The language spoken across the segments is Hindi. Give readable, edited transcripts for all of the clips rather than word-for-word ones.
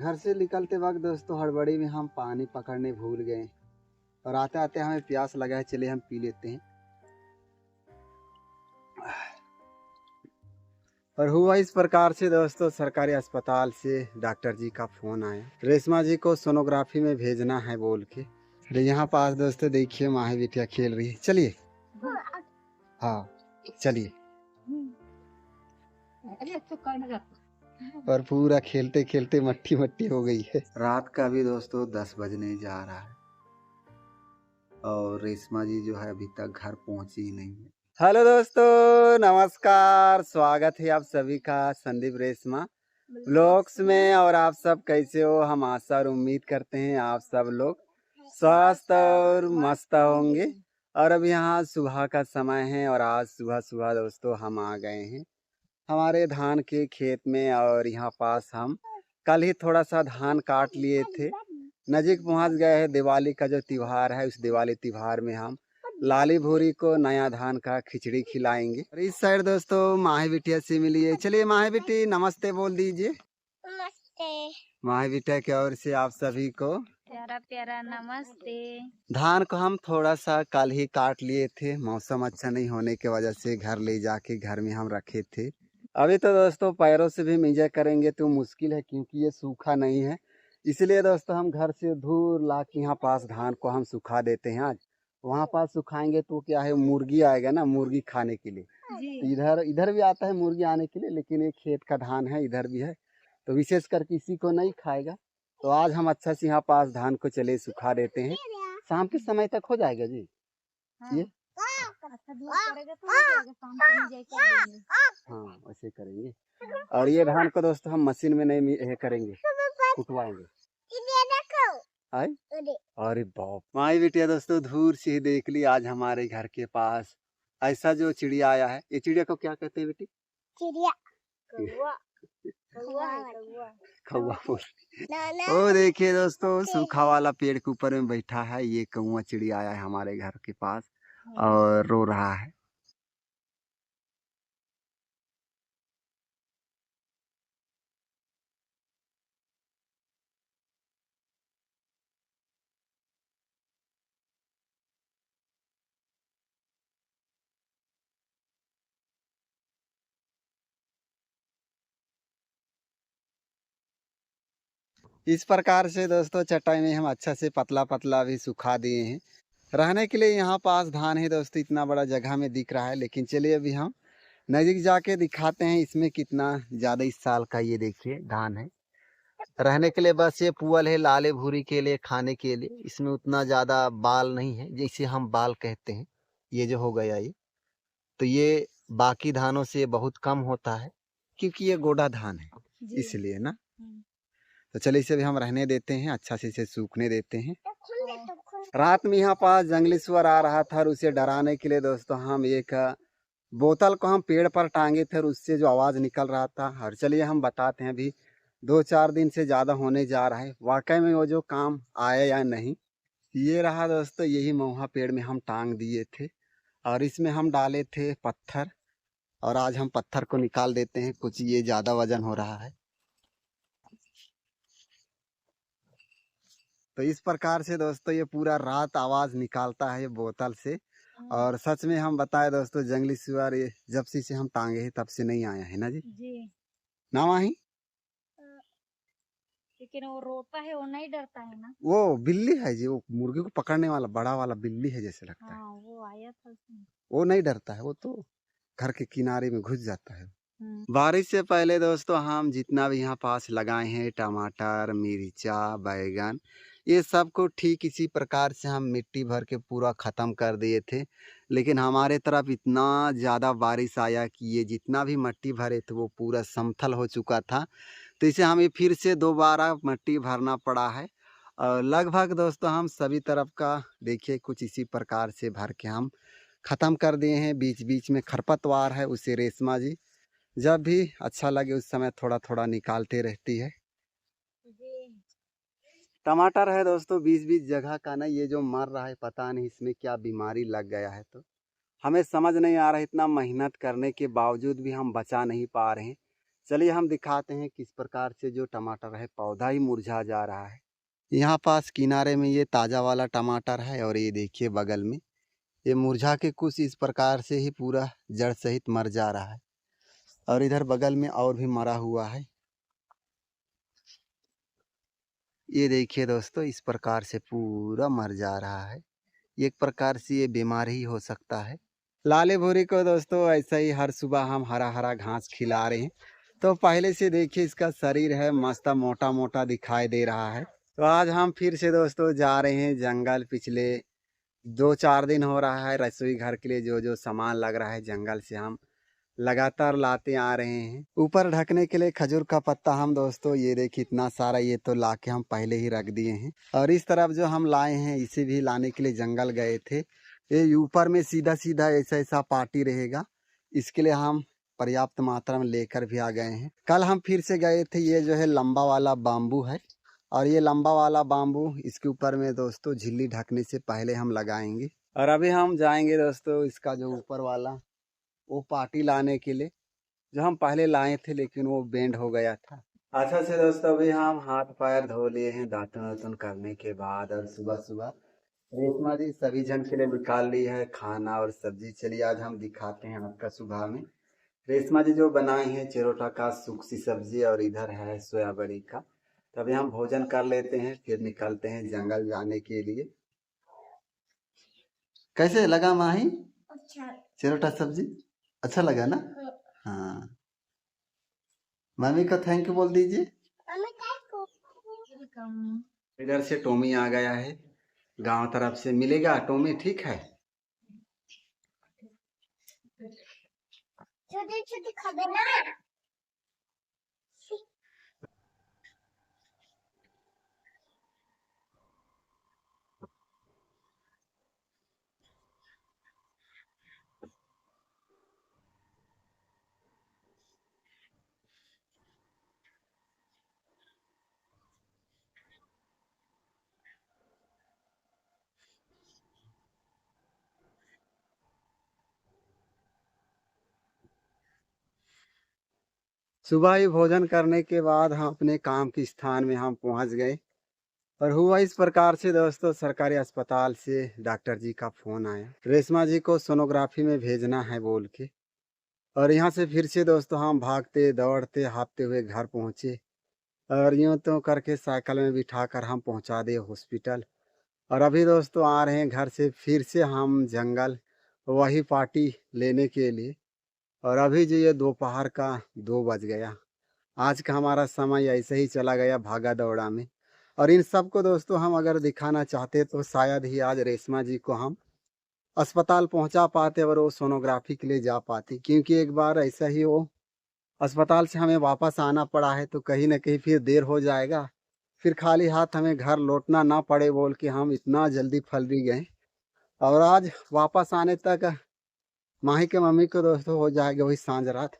घर से निकलते वक्त दोस्तों हड़बड़ी में हम पानी पकड़ने भूल गए और आते आते हमें प्यास लगा है, चलिए हम पी लेते हैं। और हुआ इस प्रकार से दोस्तों, सरकारी अस्पताल से डॉक्टर जी का फोन आया, रेशमा जी को सोनोग्राफी में भेजना है बोल के। अरे यहाँ पास दोस्तों देखिए माही बिटिया खेल रही है, चलिए। हाँ चलिए। और पूरा खेलते खेलते मट्टी मट्टी हो गई है। रात का भी दोस्तों 10 बजने जा रहा है और रेशमा जी जो है अभी तक घर पहुंची ही नहीं है। हेलो दोस्तों, नमस्कार, स्वागत है आप सभी का संदीप रेशमा ब्लॉग्स में। और आप सब कैसे हो? हम आशा और उम्मीद करते हैं आप सब लोग स्वस्थ और मस्त होंगे। और अब यहाँ सुबह का समय है और आज सुबह सुबह दोस्तों हम आ गए हैं हमारे धान के खेत में। और यहाँ पास हम कल ही थोड़ा सा धान काट लिए थे, नज़दीक पहुँच गए हैं दिवाली का जो त्यौहार है, उस दिवाली त्यौहार में हम लाली भूरी को नया धान का खिचड़ी खिलाएंगे। और इस साइड दोस्तों माही बिटिया से मिलिए, चलिए माही बिटी नमस्ते बोल दीजिए। नमस्ते। माही बिटिया की ओर से आप सभी को प्यारा प्यारा नमस्ते। धान को हम थोड़ा सा कल ही काट लिए थे, मौसम अच्छा नहीं होने की वजह से घर ले जाके घर में हम रखे थे। अभी तो दोस्तों पैरों से भी मिंजा करेंगे तो मुश्किल है क्योंकि ये सूखा नहीं है, इसलिए दोस्तों हम घर से दूर ला के यहाँ पास धान को हम सुखा देते हैं। आज वहाँ पास सुखाएंगे तो क्या है, मुर्गी आएगा ना, मुर्गी खाने के लिए। तो इधर इधर भी आता है मुर्गी आने के लिए, लेकिन ये खेत का धान है, इधर भी है तो विशेष कर किसी को नहीं खाएगा। तो आज हम अच्छा से यहाँ पास धान को चले सुखा देते हैं, शाम के समय तक हो जाएगा जी। ये हाँ वैसे करेंगे। और ये धान को दोस्तों हम मशीन में नहीं करेंगे, कुटवाएंगे। अरे बाप, माई बिटिया दोस्तों दूर से ही देख ली आज हमारे घर के पास ऐसा जो चिड़िया आया है। ये चिड़िया को क्या कहते हैं बेटी? चिड़िया कौवा बोल। ओ देखिए दोस्तों, सूखा वाला पेड़ के ऊपर में बैठा है, ये कौवा चिड़िया आया है हमारे घर के पास और रो रहा है। इस प्रकार से दोस्तों चटाई में हम अच्छा से पतला पतला भी सुखा दिए हैं। रहने के लिए यहाँ पास धान है दोस्तों, इतना बड़ा जगह में दिख रहा है, लेकिन चलिए अभी हम नज़दीक जाके दिखाते हैं इसमें कितना ज़्यादा इस साल का ये देखिए धान है। रहने के लिए बस ये पुअल है, लाले भूरी के लिए, खाने के लिए। इसमें उतना ज़्यादा बाल नहीं है, जैसे हम बाल कहते हैं, ये जो हो गया ये, तो ये बाकी धानों से बहुत कम होता है क्योंकि ये गोडा धान है, इसलिए ना। तो चलिए इसे भी हम रहने देते हैं, अच्छा से इसे सूखने देते हैं। रात में यहाँ पास जंगली सुअर आ रहा था और उसे डराने के लिए दोस्तों हम एक बोतल को हम पेड़ पर टांगे थे और उससे जो आवाज़ निकल रहा था। और चलिए हम बताते हैं, अभी 2-4 दिन से ज़्यादा होने जा रहा है, वाकई में वो जो काम आया या नहीं। ये रहा दोस्तों, यही महुआ पेड़ में हम टांग दिए थे और इसमें हम डाले थे पत्थर, और आज हम पत्थर को निकाल देते हैं, कुछ ये ज़्यादा वजन हो रहा है। तो इस प्रकार से दोस्तों ये पूरा रात आवाज़ निकालता है ये बोतल से। और सच में हम बताए दोस्तों, जंगली सुअर ये जब से हम टांगे हैं तब से नहीं आया है ना जी, ना माही। लेकिन वो रोता है, वो नहीं डरता है ना। वो बिल्ली है जी, वो मुर्गी को पकड़ने वाला बड़ा वाला बिल्ली है जैसे लगता है। वो आया था उसमें। वो नहीं डरता है, वो तो घर के किनारे में घुस जाता है। बारिश से पहले दोस्तों हम जितना भी यहाँ पास लगाए हैं, टमाटर, मिर्चा, बैगन, ये सब को ठीक इसी प्रकार से हम मिट्टी भर के पूरा ख़त्म कर दिए थे। लेकिन हमारे तरफ इतना ज़्यादा बारिश आया कि ये जितना भी मिट्टी भरे थे वो पूरा समतल हो चुका था, तो इसे हमें फिर से दोबारा मिट्टी भरना पड़ा है। और लगभग दोस्तों हम सभी तरफ का देखिए कुछ इसी प्रकार से भर के हम ख़त्म कर दिए हैं। बीच बीच में खरपतवार है, उसे रेशमा जी जब भी अच्छा लगे उस समय थोड़ा थोड़ा निकालते रहती है। टमाटर है दोस्तों 20-20 जगह का ना, ये जो मर रहा है पता नहीं इसमें क्या बीमारी लग गया है, तो हमें समझ नहीं आ रहा है, इतना मेहनत करने के बावजूद भी हम बचा नहीं पा रहे हैं। चलिए हम दिखाते हैं किस प्रकार से जो टमाटर है पौधा ही मुरझा जा रहा है। यहाँ पास किनारे में ये ताज़ा वाला टमाटर है और ये देखिए बगल में ये मुरझा के कुछ इस प्रकार से ही पूरा जड़ सहित मर जा रहा है। और इधर बगल में और भी मरा हुआ है। ये देखिए दोस्तों इस प्रकार से पूरा मर जा रहा है। एक प्रकार से ये बीमार ही हो सकता है। लाले भूरी को दोस्तों ऐसा ही हर सुबह हम हरा हरा घास खिला रहे हैं। तो पहले से देखिए इसका शरीर है मस्त मोटा मोटा दिखाई दे रहा है। तो आज हम फिर से दोस्तों जा रहे हैं जंगल। पिछले 2-4 दिन हो रहा है रसोई घर के लिए जो जो सामान लग रहा है जंगल से हम लगातार लाते आ रहे हैं। ऊपर ढकने के लिए खजूर का पत्ता हम दोस्तों ये देखिए इतना सारा ये तो लाके हम पहले ही रख दिए हैं। और इस तरफ जो हम लाए हैं इसे भी लाने के लिए जंगल गए थे। ये ऊपर में सीधा सीधा ऐसा ऐसा पार्टी रहेगा, इसके लिए हम पर्याप्त मात्रा में लेकर भी आ गए हैं। कल हम फिर से गए थे। ये जो है लंबा वाला बाम्बू है और ये लंबा वाला बाम्बू इसके ऊपर में दोस्तों झिल्ली ढकने से पहले हम लगाएंगे। और अभी हम जाएंगे दोस्तों इसका जो ऊपर वाला वो पार्टी लाने के लिए, जो हम पहले लाए थे लेकिन वो बेंड हो गया था। अच्छा से दोस्तों अभी हम हाथ पैर धो लिए हैं दातुन वातुन करने के बाद। और सुबह सुबह रेशमा जी सभी जन के लिए निकाल ली है खाना और सब्जी। चलिए आज हम दिखाते हैं आपका सुबह में रेशमा जी जो बनाई है चिरोटा का सूखी सब्जी और इधर है सोयाबड़ी का। तभी हम भोजन कर लेते हैं फिर निकलते हैं जंगल जाने के लिए। कैसे लगा माही? अच्छा चिरोटा सब्जी अच्छा लगा ना? हाँ मम्मी को थैंक यू बोल दीजिए। इधर से टोमी आ गया है गांव तरफ से। मिलेगा टोमी? ठीक है। छोटी छोटी खबर ना। सुबह ही भोजन करने के बाद हम अपने काम के स्थान में हम पहुंच गए। और हुआ इस प्रकार से दोस्तों सरकारी अस्पताल से डॉक्टर जी का फोन आया, रेशमा जी को सोनोग्राफी में भेजना है बोल के। और यहाँ से फिर से दोस्तों हम भागते दौड़ते हाँफते हुए घर पहुँचे। और यूँ तो करके साइकिल में बिठा कर हम पहुँचा दिए हॉस्पिटल। और अभी दोस्तों आ रहे हैं घर से फिर से हम जंगल वही पार्टी लेने के लिए। और अभी जो ये दोपहर का 2 बज गया। आज का हमारा समय ऐसे ही चला गया भागा दौड़ा में। और इन सब को दोस्तों हम अगर दिखाना चाहते तो शायद ही आज रेशमा जी को हम अस्पताल पहुंचा पाते और वो सोनोग्राफी के लिए जा पाती। क्योंकि एक बार ऐसा ही वो अस्पताल से हमें वापस आना पड़ा है तो कहीं ना कहीं फिर देर हो जाएगा, फिर खाली हाथ हमें घर लौटना ना पड़े बोल के हम इतना जल्दी फल भी गए। और आज वापस आने तक माही के मम्मी को दोस्तों हो जाएगा वही सांझ रात।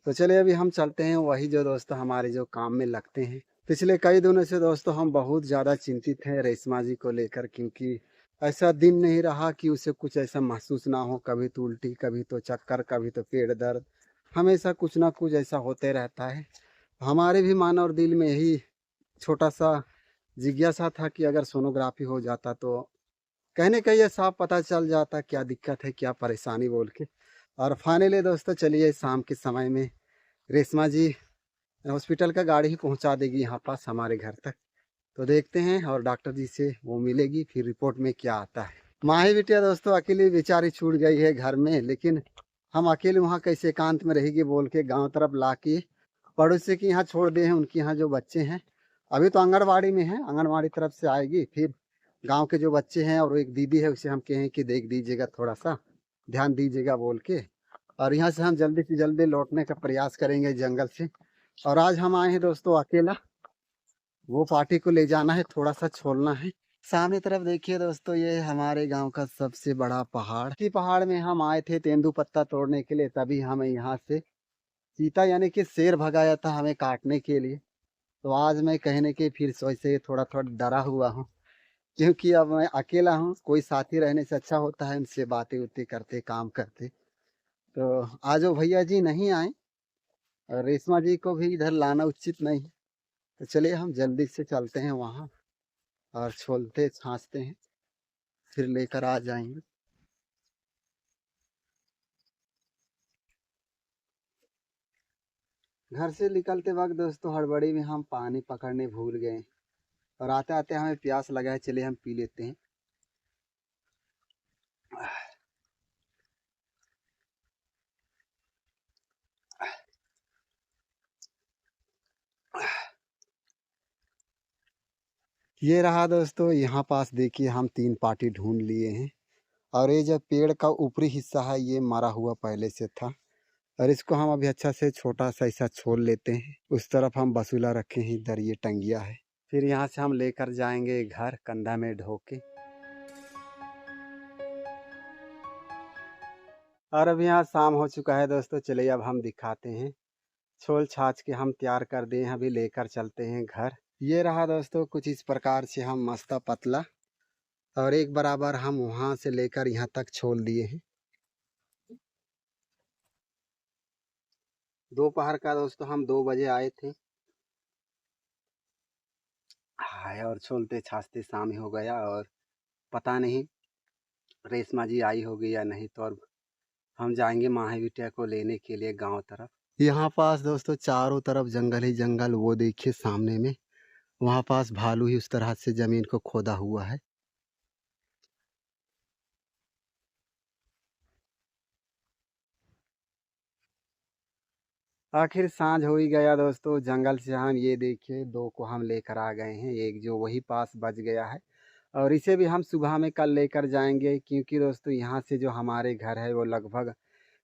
तो चलिए अभी हम चलते हैं वही जो दोस्तों हमारे जो काम में लगते हैं। पिछले कई दिनों से दोस्तों हम बहुत ज़्यादा चिंतित हैं रेशमा जी को लेकर। क्योंकि ऐसा दिन नहीं रहा कि उसे कुछ ऐसा महसूस ना हो। कभी तो उल्टी, कभी तो चक्कर, कभी तो पेट दर्द, हमेशा कुछ ना कुछ ऐसा होते रहता है। हमारे भी मन और दिल में यही छोटा सा जिज्ञासा था कि अगर सोनोग्राफी हो जाता तो कहने का ये साफ पता चल जाता क्या दिक्कत है क्या परेशानी बोल के। और फाइनली दोस्तों चलिए शाम के समय में रेशमा जी हॉस्पिटल का गाड़ी ही पहुंचा देगी यहाँ पास हमारे घर तक। तो देखते हैं और डॉक्टर जी से वो मिलेगी फिर रिपोर्ट में क्या आता है। माही बिटिया दोस्तों अकेली बेचारी छूट गई है घर में, लेकिन हम अकेले वहाँ कैसे एकांत में रहेगी बोल के गांव तरफ ला के पड़ोसी के यहाँ छोड़ दिए हैं। उनके यहाँ जो बच्चे हैं अभी तो आंगनबाड़ी में है, आंगनबाड़ी तरफ से आएगी फिर गांव के जो बच्चे हैं और एक दीदी है उसे हम कहें कि देख दीजिएगा, थोड़ा सा ध्यान दीजिएगा बोल के। और यहाँ से हम जल्दी से जल्दी लौटने का प्रयास करेंगे जंगल से। और आज हम आए हैं दोस्तों अकेला, वो पार्टी को ले जाना है, थोड़ा सा छोड़ना है। सामने तरफ देखिए दोस्तों ये हमारे गांव का सबसे बड़ा पहाड़। इसी पहाड़ में हम आए थे तेंदू पत्ता तोड़ने के लिए, तभी हमें यहाँ से चीता यानी कि शेर भगाया था हमें काटने के लिए। तो आज मैं कहने के फिर वैसे थोड़ा थोड़ा डरा हुआ हूँ। क्योंकि अब मैं अकेला हूँ, कोई साथी रहने से अच्छा होता है उनसे बातें उतें करते काम करते। तो आज वो भैया जी नहीं आए और रेशमा जी को भी इधर लाना उचित नहीं है, तो चलिए हम जल्दी से चलते हैं वहाँ और छोलते छाँचते हैं, फिर लेकर आ जाएंगे। घर से निकलते वक्त दोस्तों हड़बड़ी में हम पानी पकड़ने भूल गए और आते आते हमें प्यास लगा है, चलिए हम पी लेते हैं। ये रहा दोस्तों, यहाँ पास देखिए हम 3 पार्टी ढूंढ लिए हैं और ये जो पेड़ का ऊपरी हिस्सा है ये मरा हुआ पहले से था और इसको हम अभी अच्छा से छोटा सा ऐसा छोल लेते हैं। उस तरफ हम बसूला रखे हैं, इधर ये टंगिया है, फिर यहाँ से हम लेकर जाएंगे घर कंधा में ढो के। और अब यहाँ शाम हो चुका है दोस्तों, चलिए अब हम दिखाते हैं। छोल छाछ के हम तैयार कर दिए हैं, अभी लेकर चलते हैं घर। ये रहा दोस्तों, कुछ इस प्रकार से हम मस्त पतला और एक बराबर हम वहाँ से लेकर यहाँ तक छोल दिए हैं। दोपहर का दोस्तों हम 2 बजे आए थे, हाय और छोलते छाछते शाम ही हो गया और पता नहीं रेशमा जी आई होगी या नहीं, तो अब हम जाएंगे माही बिटिया को लेने के लिए गांव तरफ। यहाँ पास दोस्तों चारों तरफ जंगल ही जंगल, वो देखिए सामने में वहाँ पास भालू ही उस तरह से जमीन को खोदा हुआ है। आखिर सांझ हो ही गया दोस्तों, जंगल से हम ये देखिए 2 को हम लेकर आ गए हैं, एक जो वही पास बच गया है और इसे भी हम सुबह में कल लेकर जाएंगे, क्योंकि दोस्तों यहाँ से जो हमारे घर है वो लगभग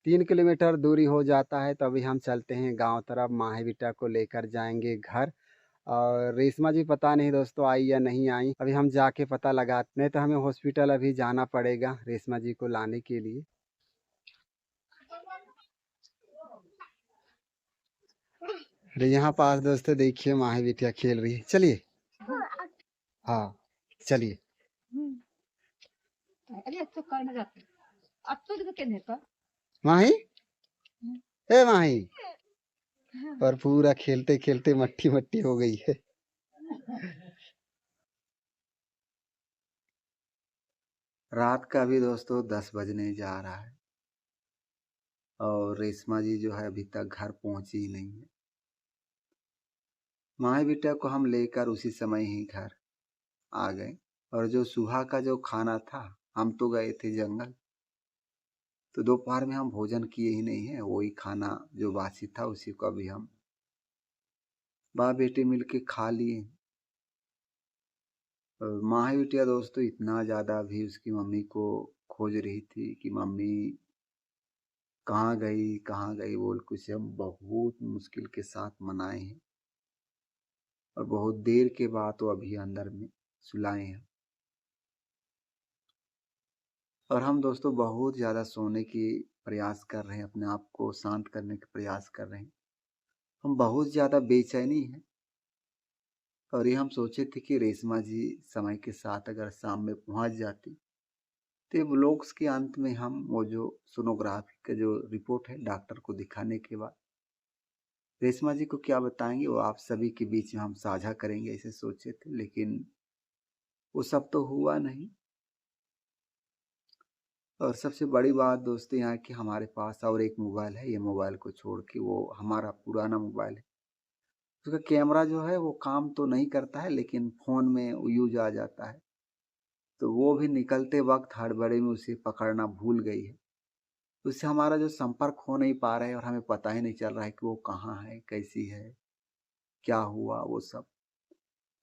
3 किलोमीटर दूरी हो जाता है। तो अभी हम चलते हैं गांव तरफ, माही बिटिया को लेकर जाएंगे घर। और रेशमा जी पता नहीं दोस्तों आई या नहीं आई, अभी हम जाके पता लगाते, नहीं तो हमें हॉस्पिटल अभी जाना पड़ेगा रेशमा जी को लाने के लिए। अरे यहाँ पास दोस्तों देखिए माही बिटिया खेल रही है, चलिए। हाँ चलिए। माही, ए माही, और पूरा खेलते खेलते मट्टी मट्टी हो गई है। रात का भी दोस्तों 10 बजने जा रहा है और रेशमा जी जो है अभी तक घर पहुंची ही नहीं है। माही बिटिया को हम लेकर उसी समय ही घर आ गए और जो सुबह का जो खाना था, हम तो गए थे जंगल, तो दोपहर में हम भोजन किए ही नहीं है, वही खाना जो बासी था उसी को अभी हम बाप बेटे मिल के खा लिए। और माही बिटिया दोस्तों इतना ज़्यादा भी उसकी मम्मी को खोज रही थी कि मम्मी कहाँ गई बोल के उसे हम बहुत मुश्किल के साथ मनाए हैं और बहुत देर के बाद वो अभी अंदर में सुलाए हैं। और हम दोस्तों बहुत ज़्यादा सोने की प्रयास कर रहे हैं, अपने आप को शांत करने का प्रयास कर रहे हैं। हम बहुत ज़्यादा बेचैनी है और ये हम सोचे थे कि रेशमा जी समय के साथ अगर शाम में पहुंच जाती, तो ये व्लॉग्स के अंत में हम वो जो सोनोग्राफी का जो रिपोर्ट है डॉक्टर को दिखाने के बाद रेशमा जी को क्या बताएंगे वो आप सभी के बीच में हम साझा करेंगे, ऐसे सोचे थे, लेकिन वो सब तो हुआ नहीं। और सबसे बड़ी बात दोस्तों यहाँ की, हमारे पास और एक मोबाइल है, ये मोबाइल को छोड़ के वो हमारा पुराना मोबाइल है, उसका कैमरा जो है वो काम तो नहीं करता है लेकिन फ़ोन में वो यूज आ जाता है, तो वो भी निकलते वक्त हड़बड़ी में उसे पकड़ना भूल गई है। उससे हमारा जो संपर्क हो नहीं पा रहा है और हमें पता ही नहीं चल रहा है कि वो कहाँ है, कैसी है, क्या हुआ वो सब।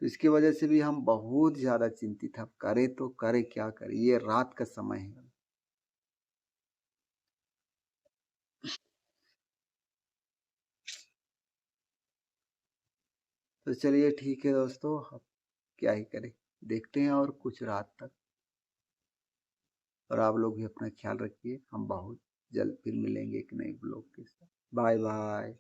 तो इसकी वजह से भी हम बहुत ज़्यादा चिंतित हैं, अब करे तो करे क्या करें, ये रात का समय है। तो चलिए ठीक है दोस्तों, अब क्या ही करें, देखते हैं और कुछ रात तक। और आप लोग भी अपना ख्याल रखिए, हम बहुत जल्द फिर मिलेंगे एक नए ब्लॉग के साथ। Bye bye.